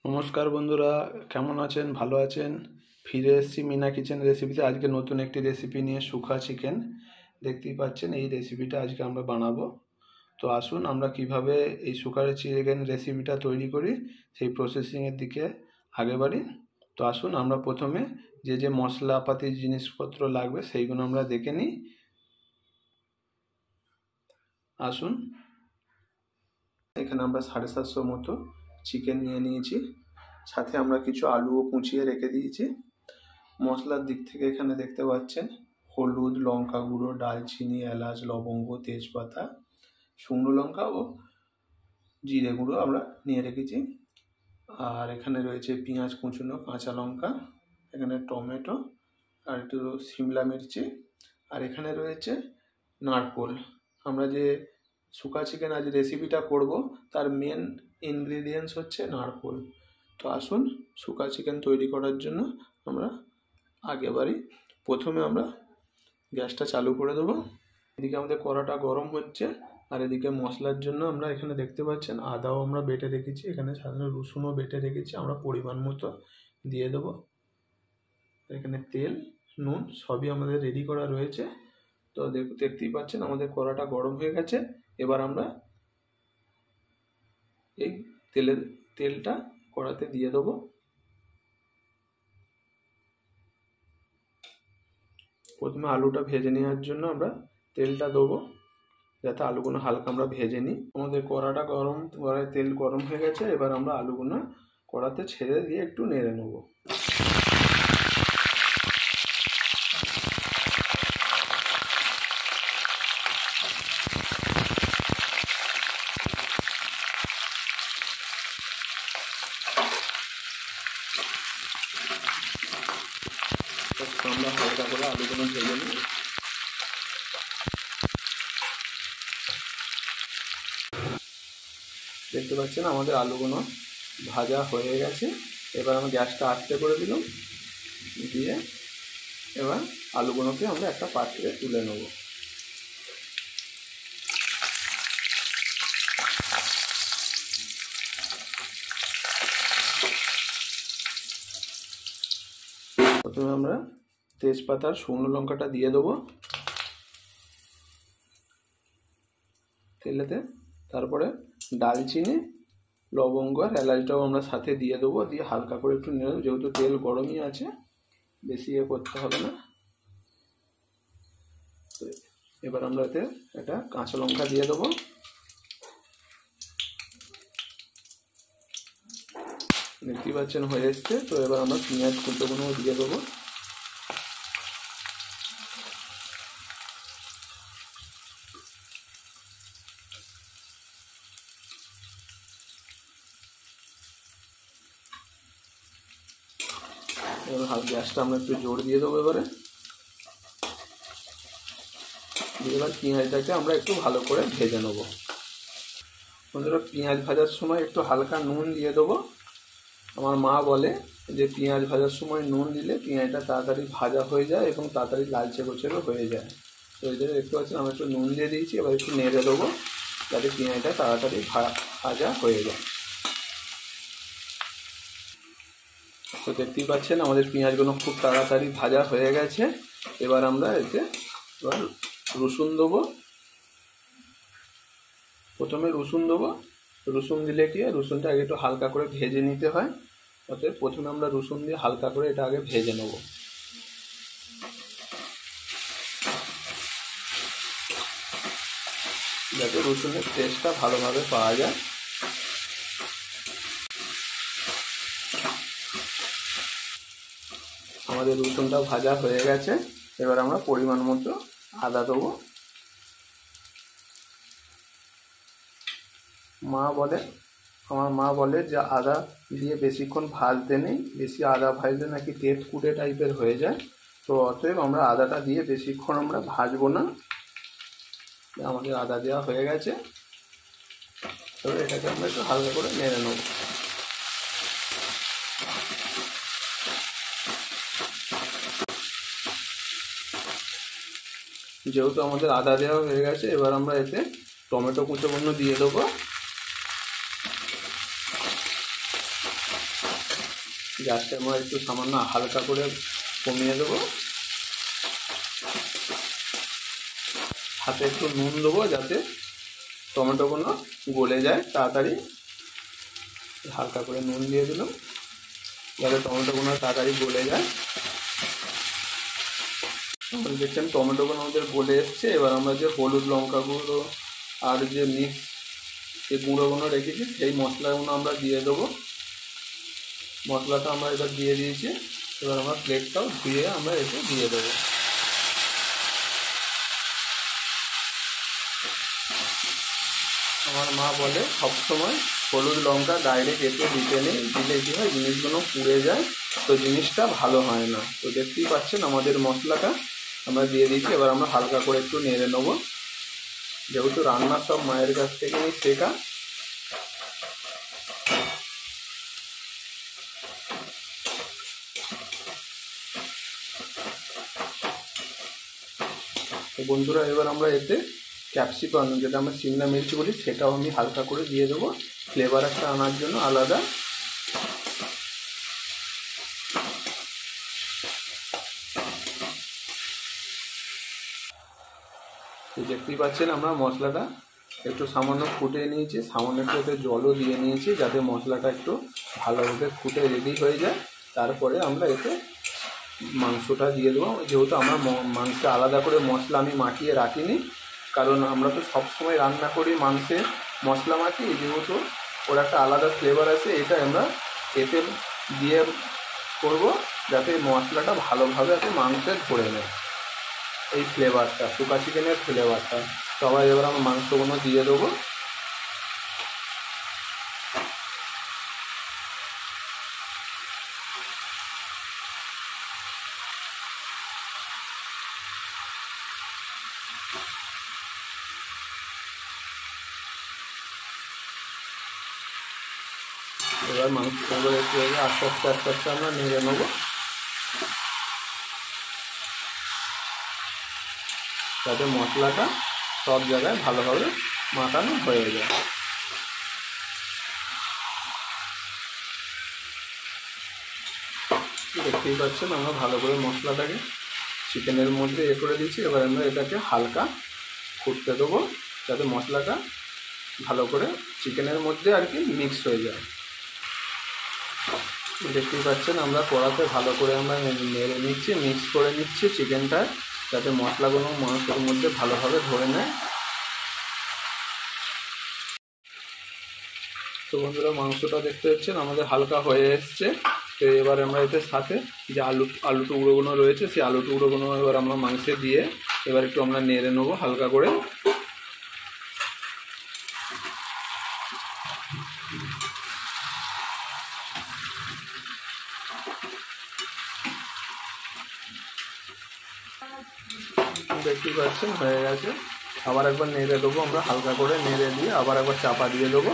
নমস্কার বন্ধুরা, কেমন আছেন? ভালো আছেন? ফিরে এসেছি মিনা কিচেন রেসিপিতে। আজকে নতুন একটি রেসিপি নিয়ে, শুখা চিকেন। দেখতেই পাচ্ছেন, এই রেসিপিটা আজকে আমরা বানাবো। তো আসুন আমরা কিভাবে এই শুখা চিকেন রেসিপিটা তৈরি করি সেই প্রসেসিংয়ের দিকে আগে বাড়ি। তো আসুন আমরা প্রথমে যে যে মশলাপাতি জিনিসপত্র লাগবে সেইগুলো আমরা দেখে নিই। আসুন, এখানে আমরা 750 মতো চিকেন নিয়ে নিয়েছি, সাথে আমরা কিছু আলুও কুচিয়ে রেখে দিয়েছি। মশলার দিক থেকে এখানে দেখতে পাচ্ছেন হলুদ, লঙ্কা গুঁড়ো, ডালচিনি, এলাচ, লবঙ্গ, তেজপাতা, শুকনো লঙ্কা ও জিরে গুঁড়ো আমরা নিয়ে রেখেছি। আর এখানে রয়েছে পেঁয়াজ কুচনো, কাঁচা লঙ্কা, এখানে টমেটো আর একটু শিমলা মির্চি, আর এখানে রয়েছে নারকোল। আমরা যে শুকা চিকেন আজ রেসিপিটা করব তার মেন ইনগ্রিডিয়েন্টস হচ্ছে নারকোল। তো আসুন শুকা চিকেন তৈরি করার জন্য আমরা আগে বাড়ি। প্রথমে আমরা গ্যাসটা চালু করে দেবো। এদিকে আমাদের কড়াটা গরম হচ্ছে, আর এদিকে মশলার জন্য আমরা এখানে দেখতে পাচ্ছেন আদাও আমরা বেটে রেখেছি, এখানে সাধারণ রসুনও বেটে রেখেছি, আমরা পরিমাণ মতো দিয়ে দেবো। এখানে তেল, নুন সবই আমাদের রেডি করা রয়েছে। তো দেখতেই পাচ্ছেন আমাদের কড়াটা গরম হয়ে গেছে। এবার আমরা এই তেলটা কড়াতে দিয়ে দেবো। প্রথমে আলুটা ভেজে নেওয়ার জন্য আমরা তেলটা দেবো, যাতে আলুগুলো হালকা আমরা ভেজে নিই। আমাদের কড়ায় তেল গরম হয়ে গেছে। এবার আমরা আলুগুলো কড়াতে ছেড়ে দিয়ে একটু নেড়ে নেব। আমরা হালকা করে আলুগুলো ভেজে নিই। দেখতে পাচ্ছেন আমাদের আলুগুলো ভাজা হয়ে গেছে। এবার আমি গ্যাসটা আস্তে করে দিলাম, দিয়ে এবার আলুগুলোকে আমরা একটা পাত্রে তুলে নেব। প্রথমে আমরা তেজপাতার শুকনো লঙ্কাটা দিয়ে দেবো তেলেতে, তারপরে ডালচিনি, লবঙ্গ আর এলাচটাও আমরা সাথে দিয়ে দেবো, দিয়ে হালকা করে একটু নেড়ে, যেহেতু তেল গরমই আছে বেশি করতে হবে না। এবার আমরা এতে একটা কাঁচা লঙ্কা দিয়ে দেবো। দেখতেই পাচ্ছেন হয়ে এসছে। তো এবার আমরা পেঁয়াজ কুচোগুলো দিয়ে দেবো। এবার গ্যাসটা আমরা একটু জোর দিয়ে দেবো। এবার পেঁয়াজটাকে আমরা একটু ভালো করে ভেজে নেব। বন্ধুরা, পেঁয়াজ ভাজার সময় একটু হালকা নুন দিয়ে দেবো। আমার মা বলে যে পেঁয়াজ ভাজার সময় নুন দিলে পেঁয়াজটা তাড়াতাড়ি ভাজা হয়ে যায় এবং তাড়াতাড়ি লালচে গোছেরও হয়ে যায়। তো এই জন্য দেখতে পাচ্ছেন আমরা একটু নুন দিয়ে দিয়েছি। এবার একটু নেড়ে দেবো যাতে পেঁয়াজটা তাড়াতাড়ি ভাজা হয়ে যায়। তো দেখতেই পাচ্ছেন আমাদের পেঁয়াজগুলো খুব তাড়াতাড়ি ভাজা হয়ে গেছে। এবার আমরা এতে রসুন দেবো। প্রথমে রসুন দেবো। রসুন দিলে কি হয়, রসুনটা আগে একটু হালকা করে ভেজে নিতে হয়। অতএব প্রথমে আমরা রসুন দিয়ে হালকা করে এটা আগে ভেজে নেব, যাতে রসুনের টেস্টটা ভালোভাবে পাওয়া যায়। আমাদের রসুনটা ভাজা হয়ে গেছে। এবার আমরা পরিমাণ মতো আদা দেবো। আমার মা বলে যে আদা দিয়ে বেশিক্ষণ ভাজতে নেই, বেশি আদা ভাজলে নাকি তেঁতুকুটে টাইপের হয়ে যায়। তো অতএব আমরা আদাটা দিয়ে বেশিক্ষণ আমরা ভাজবো না। আমাদের আদা দেওয়া হয়ে গেছে। তবে এটাকে আমরা একটু হালকা করে নেড়ে নেব। যেহেতু আমাদের আদা দেওয়া হয়ে গেছে, এবার আমরা এতে টমেটো কুচোগুলো দিয়ে দেবো। গ্যাসটা আমরা একটু সামান্য হালকা করে কমিয়ে দেবো। হাতে একটু নুন দেবো যাতে টমেটোগুলো গলে যায় তাড়াতাড়ি। হালকা করে নুন দিয়ে দিলাম যাতে টমেটোগুলো তাড়াতাড়ি গলে যায়। দেখছেন টমেটোগুলো আমাদের গলে এসছে। এবার আমরা যে হলুদ, লঙ্কা গুঁড়ো আর যে মিক্স যে গুঁড়োগুলো রেখেছি সেই মশলাগুলো আমরা দিয়ে দেবো। মশলাটা আমরা এবার দিয়ে দিয়েছি। এবার আমরা প্লেটটাও ধুয়ে আমরা এতে দিয়ে দেবো। আমার মা বলে সবসময় হলুদ লঙ্কা ডাইরেক্ট এতে দিতে নেই, দিলে কী হয় জিনিসগুলো পুড়ে যায়, তো জিনিসটা ভালো হয় না। তো দেখতেই পাচ্ছেন আমাদের মশলাটা আমরা দিয়ে দিয়েছি। এবার আমরা হালকা করে একটু নেড়ে নেবো। যেহেতু রান্না সব মায়ের কাছ থেকেই শেখা, তো বন্ধুরা এবার আমরা এতে ক্যাপসিকাম, যেটা আমরা সিমলা মির্চ বলি, সেটাও আমি হালকা করে দিয়ে দেবো ফ্লেভার একটা আনার জন্য আলাদা। দেখতেই পাচ্ছেন আমরা মশলাটা একটু সামান্য ফুটিয়ে নিয়েছি, সামান্য একটু এতে জলও দিয়ে নিয়েছি যাতে মশলাটা একটু ভালোভাবে ফুটে রেডি হয়ে যায়। তারপরে আমরা এতে মাংসটা দিয়ে দেবো। যেহেতু আমরা মাংসে আলাদা করে মশলা আমি মাখিয়ে রাখিনি, কারণ আমরা তো সবসময় রান্না করি মাংসে মশলা মাখি, যেহেতু ওর একটা আলাদা ফ্লেভার আছে, এটা আমরা এতে দিয়ে করব যাতে মশলাটা ভালোভাবে এতে মাংসে ধরে নেয় এই ফ্লেভারটা, শুকা চিকেনের ফ্লেভারটা। সবাই এবার আমরা মাংসগুলো দিয়ে দেবো। এবার মাংসগুলো একটু আস্তে আস্তে আস্তে আস্তে আমরা নেড়ে নেবো যাতে মশলাটা সব জায়গায় ভালোভাবে মাখানো হয়ে যায়। দেখতেই পাচ্ছেন আমরা ভালো করে মশলাটাকে চিকেনের মধ্যে করে দিচ্ছি। এবার আমরা এটাকে হালকা ফুটতে দেবো যাতে মশলাটা ভালো করে চিকেনের মধ্যে আর কি মিক্স হয়ে যায়। দেখতেই পাচ্ছেন আমরা কড়াতে ভালো করে আমরা নেড়ে নিচ্ছি, মিক্স করে নিচ্ছি চিকেনটা যাতে মশলাগুলো মাংসের মধ্যে ভালোভাবে ধরে নেয়। তো বন্ধুরা মাংসটা দেখতে পাচ্ছেন আমাদের হালকা হয়ে এসছে। তো এবার আমরা এতে সাথে যে আলু টুকরোগুলো রয়েছে সেই আলু টুকরোগুলো এবার আমরা মাংসে দিয়ে এবার একটু আমরা নেড়ে নেবো হালকা করে। দেখতেই পাচ্ছেন হয়ে গেছে। আবার একবার নেড়ে দেবো আমরা হালকা করে, নেড়ে দিয়ে আবার একবার চাপা দিয়ে দেবো।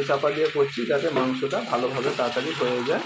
চাপা দিয়ে করছি যাতে মাংসটা ভালোভাবে তাড়াতাড়ি হয়ে যায়।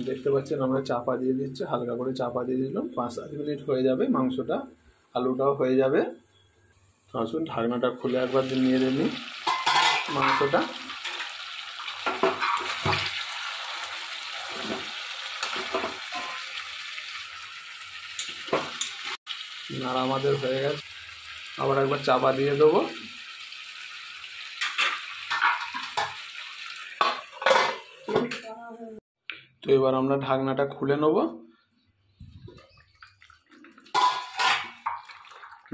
দেখতে পাচ্ছেন আমরা চাপা দিয়ে দিচ্ছি, হালকা করে চাপা দিয়ে দিলাম। 5-7 মিনিট হয়ে যাবে, মাংসটা আলুটাও হয়ে যাবে। আসুন ঢাকনাটা খুলে একবার নেড়ে নিই মাংসটা। নাড়া আমাদের হয়ে গেছে, আবার একবার চাপা দিয়ে দেবো। তো এবার আমরা ঢাকনাটা খুলে নেব।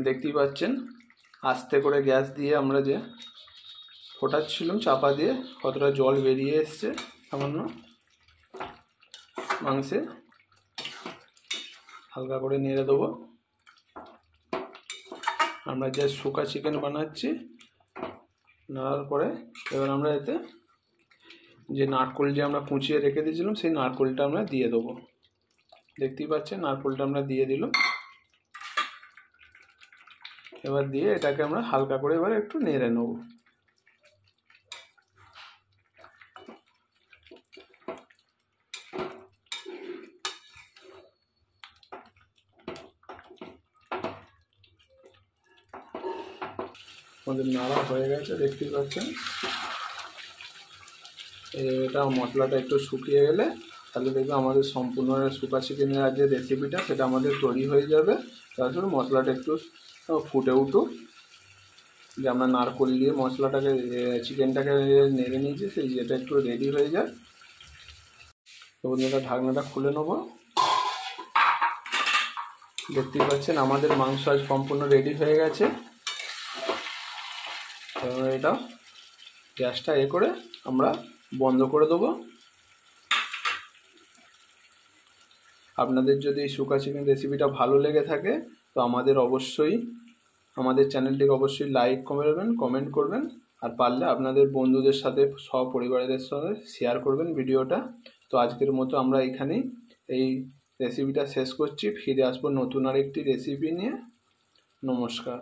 দেখতেই পাচ্ছেন আস্তে করে গ্যাস দিয়ে আমরা যে ফোটাচ্ছিলাম চাপা দিয়ে কতটা জল বেরিয়ে এসছে সামান্য মাংসে। হালকা করে নেড়ে দেবো। আমরা যে শুকা চিকেন বানাচ্ছি, নাড়ার পরে এবার আমরা এতে যে নারকেল যে আমরা কুচিয়ে রেখে দিয়েছিলাম সেই নারকেলটা আমরা দিয়ে দেবো। দেখতেই পাচ্ছেন নারকেলটা আমরা দিয়ে দিলাম। এবার দিয়ে এটাকে আমরা হালকা করে এবার একটু নেড়ে নেব। আমাদের নাড়া হয়ে গেছে, দেখতেই পাচ্ছেন। এটা মশলাটা একটু শুকিয়ে গেলে তাহলে দেখবে আমাদের সম্পূর্ণ শুকা চিকেনের যে রেসিপিটা সেটা আমাদের তৈরি হয়ে যাবে। তারপরে মশলাটা একটু ফুটে উঠুক, যে আমরা নারকোল দিয়ে মশলাটাকে চিকেনটাকে নেড়ে নিয়েছি, সেই যেটা একটু রেডি হয়ে যায়। তো বন্ধুরা ঢাকনাটা খুলে নেবো। দেখতেই পাচ্ছেন আমাদের মাংস আজ সম্পূর্ণ রেডি হয়ে গেছে। এটা গ্যাসটা করে আমরা বন্ধ করে দেবো। আপনাদের যদি এই শুকা চিকেন রেসিপিটা ভালো লেগে থাকে তো আমাদের চ্যানেলটিকে অবশ্যই লাইক করবেন, কমেন্ট করবেন, আর পারলে আপনাদের বন্ধুদের সাথে সপরিবারের সাথে শেয়ার করবেন ভিডিওটা। তো আজকের মতো আমরা এখানেই এই রেসিপিটা শেষ করছি। ফিরে আসবো নতুন আরেকটি রেসিপি নিয়ে। নমস্কার।